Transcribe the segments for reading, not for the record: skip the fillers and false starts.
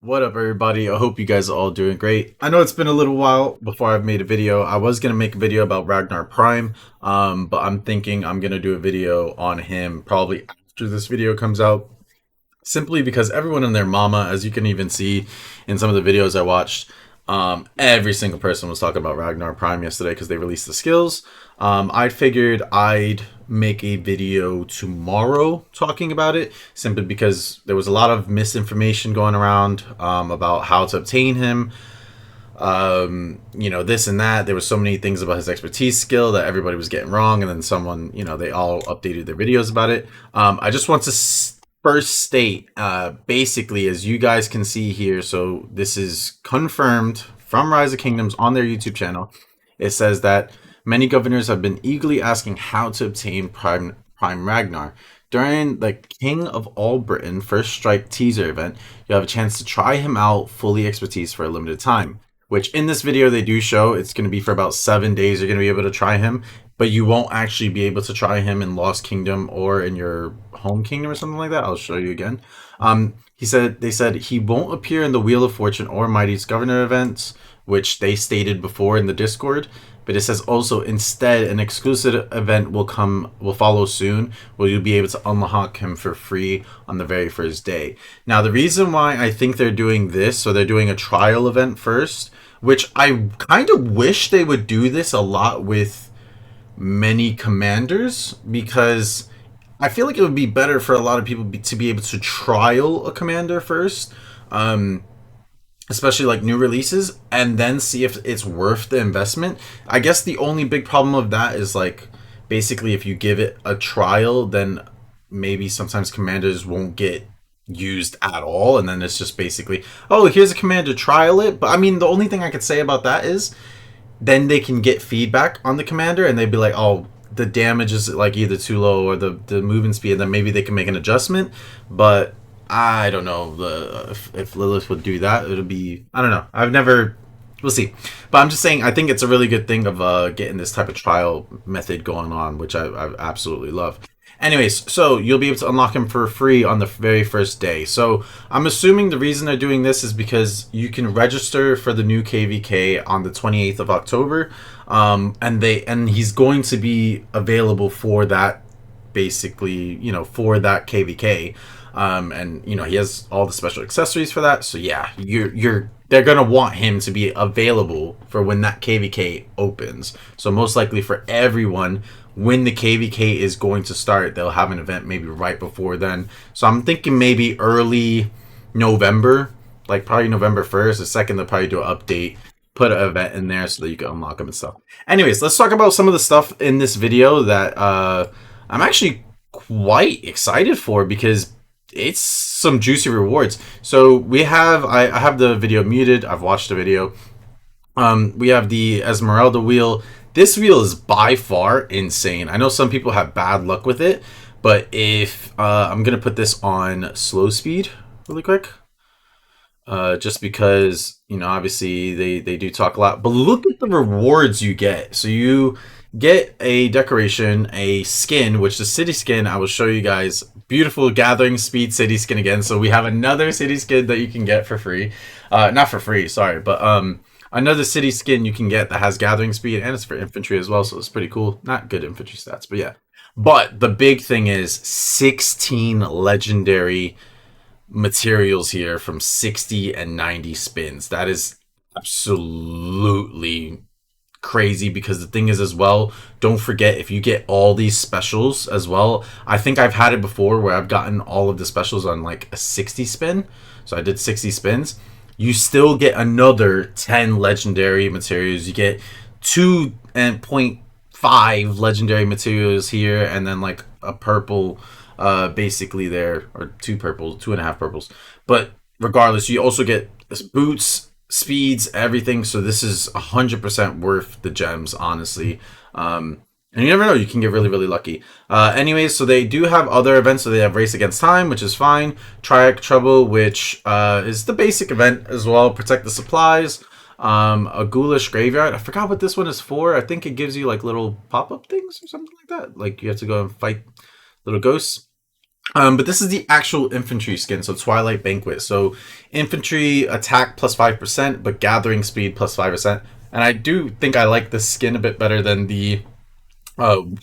What up, everybody? I hope you guys are all doing great. I know it's been a little while before I've made a video. I was gonna make a video about Ragnar Prime, but I'm thinking I'm gonna do a video on him probably after this video comes out, simply because everyone and their mama, as you can even see in some of the videos I watched, every single person was talking about Ragnar Prime yesterday because they released the skills. I figured I'd make a video tomorrow talking about it, simply because there was a lot of misinformation going around about how to obtain him. This and that. There was so many things about his expertise skill that everybody was getting wrong, and then someone, they all updated their videos about it. I just want to first state, basically, as you guys can see here, so this is confirmed from Rise of Kingdoms on their YouTube channel. It says that many governors have been eagerly asking how to obtain Prime Ragnar. During the King of All Britain First Strike teaser event, you have a chance to try him out fully expertise for a limited time. Which in this video they do show it's going to be for about 7 days. You're going to be able to try him, but you won't actually be able to try him in Lost Kingdom or in your home kingdom or something like that. I'll show you again. They said he won't appear in the Wheel of Fortune or Mighty's Governor events, which they stated before in the Discord. But it says also instead an exclusive event will follow soon, where you'll be able to unlock him for free on the very first day. Now the reason why I think they're doing this, so they're doing a trial event first, which I kind of wish they would do this a lot with many commanders, because I feel like it would be better for a lot of people to be able to trial a commander first, especially like new releases, and then see if it's worth the investment. I guess the only big problem of that is, like, basically if you give it a trial, then maybe sometimes commanders won't get used at all, and then it's just basically, oh, here's a commander, trial it. But I mean, the only thing I could say about that is then they can get feedback on the commander, and they'd be like, oh, the damage is like either too low or the movement speed, and then maybe they can make an adjustment. But I don't know if Lilith would do that. It'll be, I don't know. I've never. We'll see. But I'm just saying, I think it's a really good thing of getting this type of trial method going on, which I absolutely love. Anyways, so you'll be able to unlock him for free on the very first day. So I'm assuming the reason they're doing this is because you can register for the new KVK on the 28th of October, and he's going to be available for that, basically, for that KVK. And he has all the special accessories for that. So yeah, they're gonna want him to be available for when that KVK opens. So most likely for everyone, when the KVK is going to start, they'll have an event maybe right before then. So I'm thinking maybe early November, like probably November 1st or 2nd, they'll probably do an update, put an event in there so that you can unlock them and stuff. Anyways, let's talk about some of the stuff in this video that I'm actually quite excited for, because it's some juicy rewards. So we have, I have the video muted. I've watched the video. We have the Esmeralda wheel. This wheel is by far insane. I know some people have bad luck with it, but if I'm gonna put this on slow speed really quick, just because obviously they do talk a lot. But look at the rewards you get. So you get a decoration, a skin, which the city skin, I will show you guys. Beautiful gathering speed city skin again. So we have another city skin that you can get for free. Not for free, sorry, but another city skin you can get that has gathering speed, and it's for infantry as well, so it's pretty cool. Not good infantry stats, but yeah. But the big thing is 16 legendary materials here from 60 and 90 spins. That is absolutely crazy, because the thing is as well, don't forget, if you get all these specials as well, I think I've had it before where I've gotten all of the specials on like a 60 spin, so I did 60 spins, you still get another 10 legendary materials. You get 2.5 legendary materials here, and then like a purple basically there, or two purples, 2.5 purples. But regardless, you also get boots, speeds, everything. So this is 100% worth the gems, honestly. And you never know, you can get really, really lucky. Anyways, so they do have other events. So they have Race Against Time, which is fine. Triac Trouble, which is the basic event as well. Protect the Supplies. A Ghoulish Graveyard. I forgot what this one is for. I think it gives you like little pop-up things or something like that. Like you have to go and fight little ghosts. But this is the actual infantry skin, so Twilight Banquet. So infantry attack plus 5%, but gathering speed plus 5%. And I do think I like this skin a bit better than the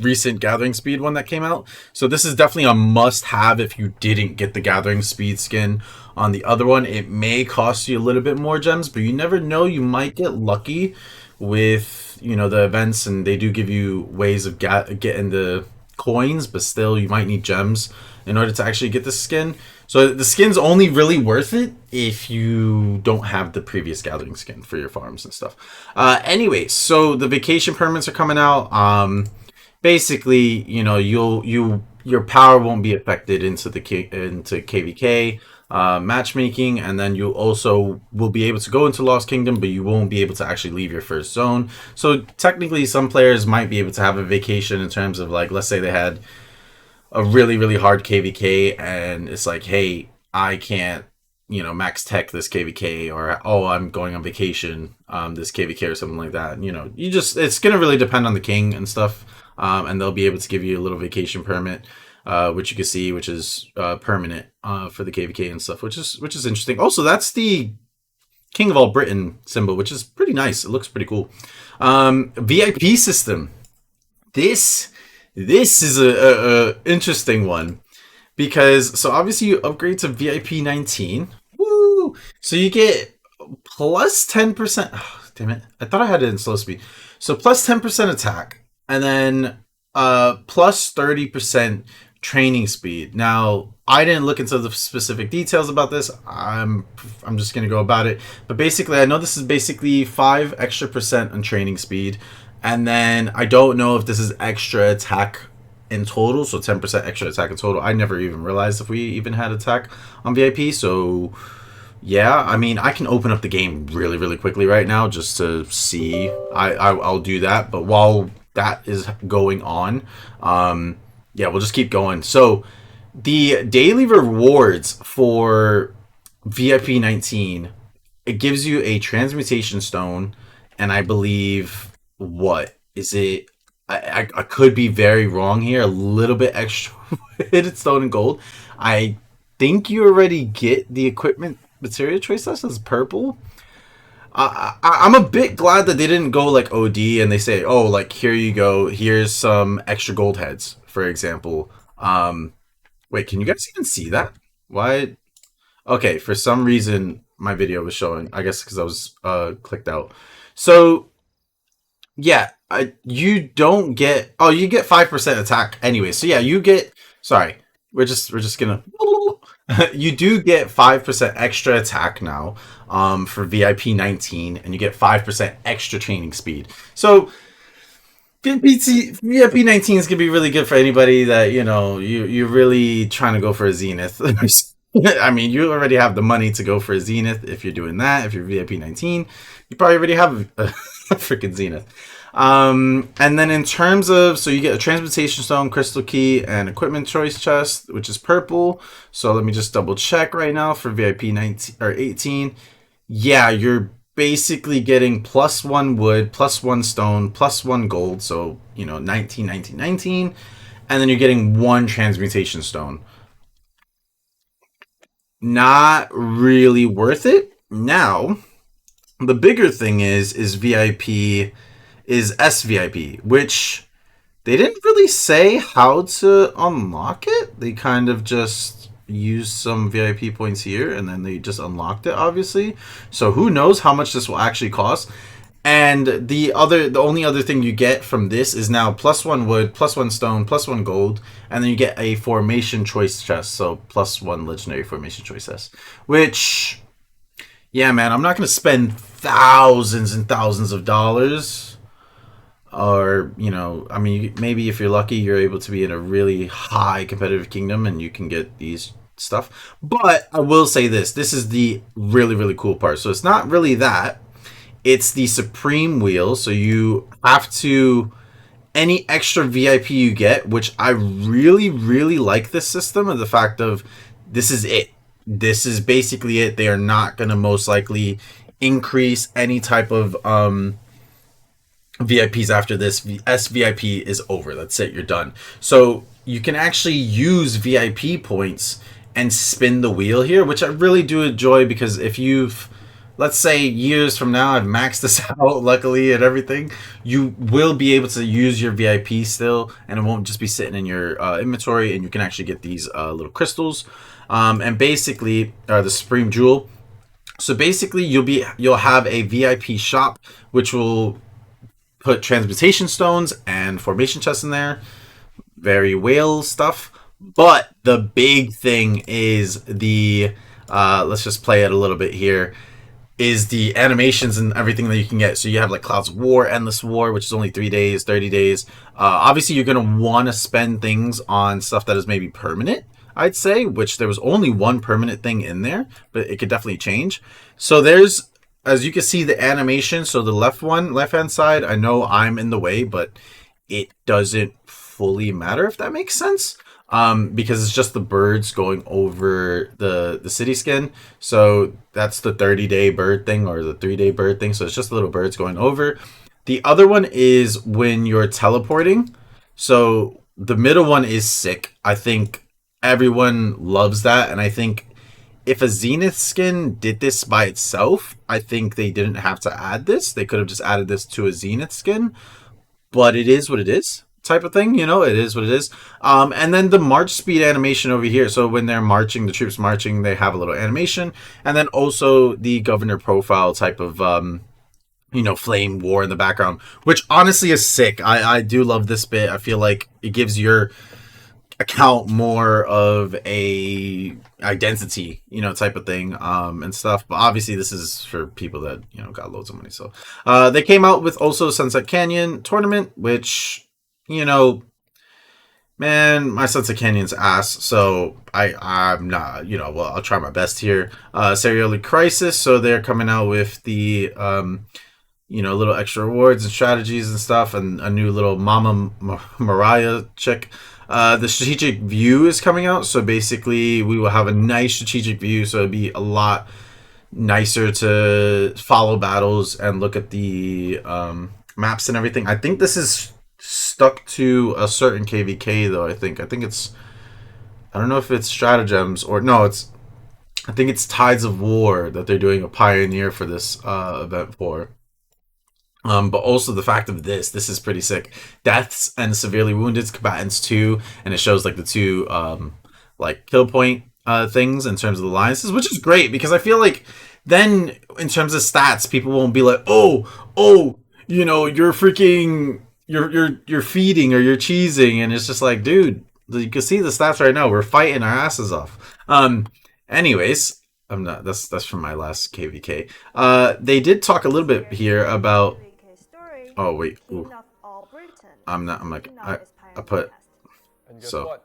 recent gathering speed one that came out. So this is definitely a must have if you didn't get the gathering speed skin on the other one. It may cost you a little bit more gems, but you never know. You might get lucky with, you know, the events, and they do give you ways of getting the coins, but still you might need gems in order to actually get the skin. So the skin's only really worth it if you don't have the previous gathering skin for your farms and stuff. Anyway, so the vacation permits are coming out. Basically, you know, your power won't be affected into into KVK matchmaking, and then you also will be able to go into Lost Kingdom, but you won't be able to actually leave your first zone. So technically, some players might be able to have a vacation in terms of, like, let's say they had a really hard KVK, and it's like, hey, I can't, you know, max tech this KVK, or oh, I'm going on vacation this KVK or something like that. You know, you just, it's gonna really depend on the king and stuff, and they'll be able to give you a little vacation permit, which you can see, which is permanent for the KVK and stuff, which is interesting. Also, that's the King of All Britain symbol, which is pretty nice. It looks pretty cool. VIP system. This this is a interesting one, because so obviously you upgrade to VIP 19. Woo! So you get plus 10%. Oh, damn it. I thought I had it in slow speed. So plus 10% attack, and then plus 30% training speed. Now, I didn't look into the specific details about this. I'm just going to go about it. But basically, I know this is basically 5 extra percent on training speed, and then I don't know if this is extra attack in total, so 10% extra attack in total. I never even realized if we even had attack on VIP, so yeah, I mean, I can open up the game really quickly right now just to see. I'll do that, but while that is going on, yeah, we'll just keep going. So the daily rewards for VIP 19, it gives you a transmutation stone, and I believe, what is it? I could be very wrong here. A little bit extra hidden stone and gold. I think you already get the equipment material choice list as purple. I'm a bit glad that they didn't go like OD and they say, oh, like, here you go. Here's some extra gold heads, for example. Wait, can you guys even see that? Why? Okay, for some reason my video was showing. I guess because I was clicked out. So yeah, you don't get. Oh, you get 5% attack anyway. So yeah, you get. Sorry, we're just gonna. You do get 5% extra attack now, for VIP 19, and you get 5% extra training speed. So VIP 19 is gonna be really good for anybody that, you know, you're really trying to go for a Zenith. I mean, you already have the money to go for a Zenith if you're doing that. If you're VIP 19, you probably already have a freaking Zenith. And then in terms of, so you get a transportation stone, crystal key, and equipment choice chest, which is purple. So let me just double check right now for VIP 19 or 18. Yeah, you're basically getting plus 1 wood, plus 1 stone, plus 1 gold. So, you know, 19, 19, 19. And then you're getting 1 transmutation stone. Not really worth it. Now, the bigger thing is VIP is SVIP, which they didn't really say how to unlock it. They kind of just used some VIP points here, and then they just unlocked it, obviously. So who knows how much this will actually cost. And the only other thing you get from this is now plus 1 wood, plus 1 stone, plus 1 gold, and then you get a formation choice chest, so plus 1 legendary formation choice chest. Which, yeah, man, I'm not gonna spend thousands and thousands of dollars. Or, you know, I mean, maybe if you're lucky, you're able to be in a really high competitive kingdom and you can get these stuff. But I will say this is the really cool part. So it's not really that. It's the Supreme Wheel. So you have to, any extra VIP you get, which I really like this system, of the fact of, this is it. This is basically it. They are not going to most likely increase any type of VIPs after this. SVIP is over. That's it. You're done. So you can actually use VIP points and spin the wheel here, which I really do enjoy because if you've, let's say, years from now, I've maxed this out, luckily, and everything, you will be able to use your VIP still, and it won't just be sitting in your inventory, and you can actually get these little crystals. And basically, the Supreme Jewel. So basically, you'll have a VIP shop, which will put transmutation stones and formation chests in there. Very whale stuff. But the big thing is the let's just play it a little bit here. Is the animations and everything that you can get. So you have like Clouds of War, Endless War, which is only 3 days, 30 days. Obviously, you're going to want to spend things on stuff that is maybe permanent, I'd say, which there was only one permanent thing in there, but it could definitely change. So there's, as you can see, the animation. So the left hand side, I know I'm in the way, but it doesn't fully matter, if that makes sense. Because it's just the birds going over the city skin. So that's the 30-day bird thing or the 3-day bird thing. So it's just the little birds going over. The other one is when you're teleporting. So the middle one is sick. I think everyone loves that. And I think if a Zenith skin did this by itself, I think they didn't have to add this. They could have just added this to a Zenith skin. But it is what it is. Type of thing, you know, it is what it is. And then the march speed animation over here. So when they're marching, the troops marching, they have a little animation. And then also the governor profile type of, flame war in the background, which honestly is sick. I do love this bit. I feel like it gives your account more of a identity, type of thing, and stuff. But obviously this is for people that, got loads of money. So they came out with also Sunset Canyon tournament, which, man, my Sunset Canyon's ass, so I'm not, well, I'll try my best here. Serial Crisis, so they're coming out with the, little extra rewards and strategies and stuff, and a new little Mama Mariah chick. The strategic view is coming out, so basically we will have a nice strategic view, so it'll be a lot nicer to follow battles and look at the maps and everything. I think this is stuck to a certain KVK though. I think it's, I don't know if it's stratagems or no, I think it's Tides of War that they're doing a pioneer for this event for. But also the fact of this is pretty sick. Deaths and severely wounded combatants 2, and it shows like the 2 like kill point things in terms of the alliances, which is great because I feel like then in terms of stats, people won't be like, oh, you're freaking you're feeding or you're cheesing, and it's just like, dude, you can see the stats right now. We're fighting our asses off. Anyways, I'm not. That's from my last KVK. They did talk a little bit here about. Oh wait, ooh. I'm not. I'm like I put. So.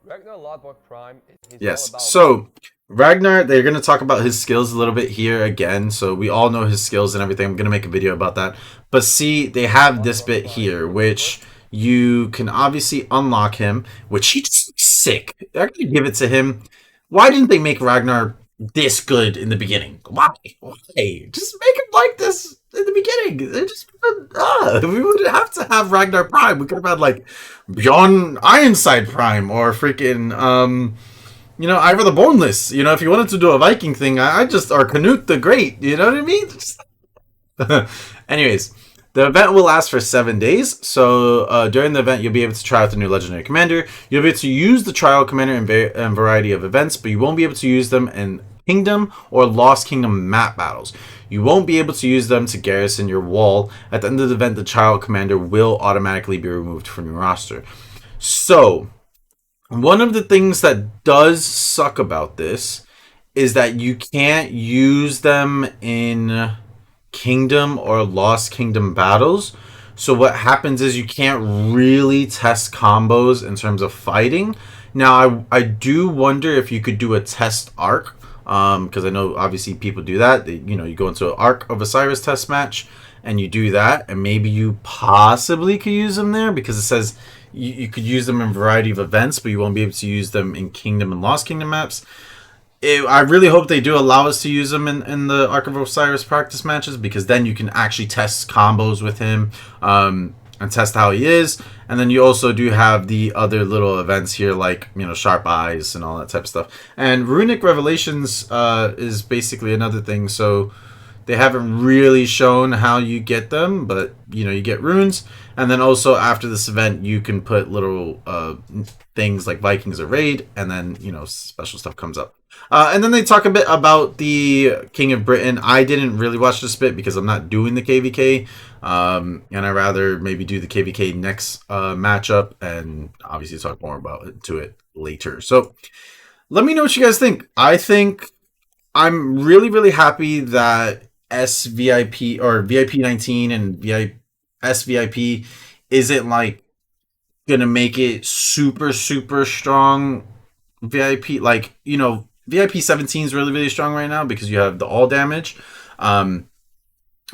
Ragnar Lodbrok Prime. Yes. So Ragnar, they're going to talk about his skills a little bit here again. So we all know his skills and everything. I'm going to make a video about that. But see, they have this bit here, which you can obviously unlock him, which he just looks sick. They're going to give it to him. Why didn't they make Ragnar this good in the beginning? Why? Just make him like this in the beginning. They just we wouldn't have to have Ragnar Prime. We could have had like Bjorn Ironside Prime or freaking Ivor the Boneless. If you wanted to do a Viking thing, I just, or Canute the Great. You know what I mean? Anyways, the event will last for 7 days. So during the event, you'll be able to try out the new legendary commander. You'll be able to use the trial commander in a variety of events, but you won't be able to use them in Kingdom or Lost Kingdom map battles. You won't be able to use them to garrison your wall. At the end of the event, the trial commander will automatically be removed from your roster. So one of the things that does suck about this is that you can't use them in Kingdom or Lost Kingdom battles. So what happens is you can't really test combos in terms of fighting. Now, I do wonder if you could do a test arc, because I know obviously people do that. You go into an Arc of Osiris test match and you do that, and maybe you possibly could use them there because it says you could use them in a variety of events, but you won't be able to use them in Kingdom and Lost Kingdom maps. I really hope they do allow us to use them in the Arc of Osiris practice matches, because then you can actually test combos with him. and test how he is. And then you also do have the other little events here, like sharp eyes and all that type of stuff. And runic revelations is basically another thing. So they haven't really shown how you get them, but you get runes, and then also after this event, you can put little things like Vikings or raid, and then special stuff comes up. And then they talk a bit about the King of Britain. I didn't really watch this bit because I'm not doing the KVK, and I rather maybe do the KVK next matchup, and obviously talk more about it later. So let me know what you guys think. I think I'm really, really happy that SVIP or VIP 19 and SVIP isn't like gonna make it super, super strong. VIP, like, VIP 17 is really, really strong right now because you have the all damage. But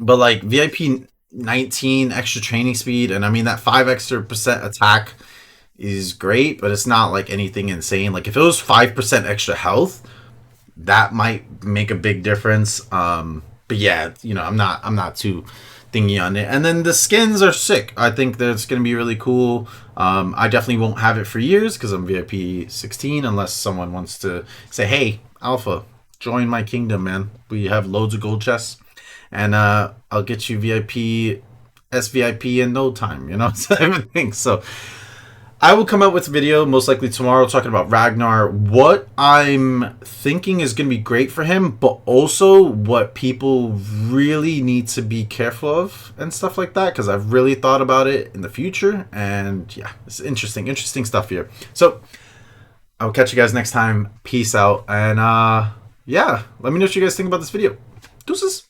like VIP 19 extra training speed, and I mean that 5 extra percent attack is great, but it's not like anything insane. Like if it was 5% extra health, that might make a big difference. But yeah, I'm not too thingy on it. And then the skins are sick. I think that's gonna be really cool. I definitely won't have it for years because I'm VIP 16, unless someone wants to say, "Hey, Alpha, join my kingdom, man. We have loads of gold chests, and I'll get you VIP, SVIP in no time." Type of thing. So I will come out with a video most likely tomorrow talking about Ragnar, what I'm thinking is going to be great for him, but also what people really need to be careful of and stuff like that, because I've really thought about it in the future, and yeah, it's interesting stuff here. So I'll catch you guys next time. Peace out, and yeah, let me know what you guys think about this video. Deuces.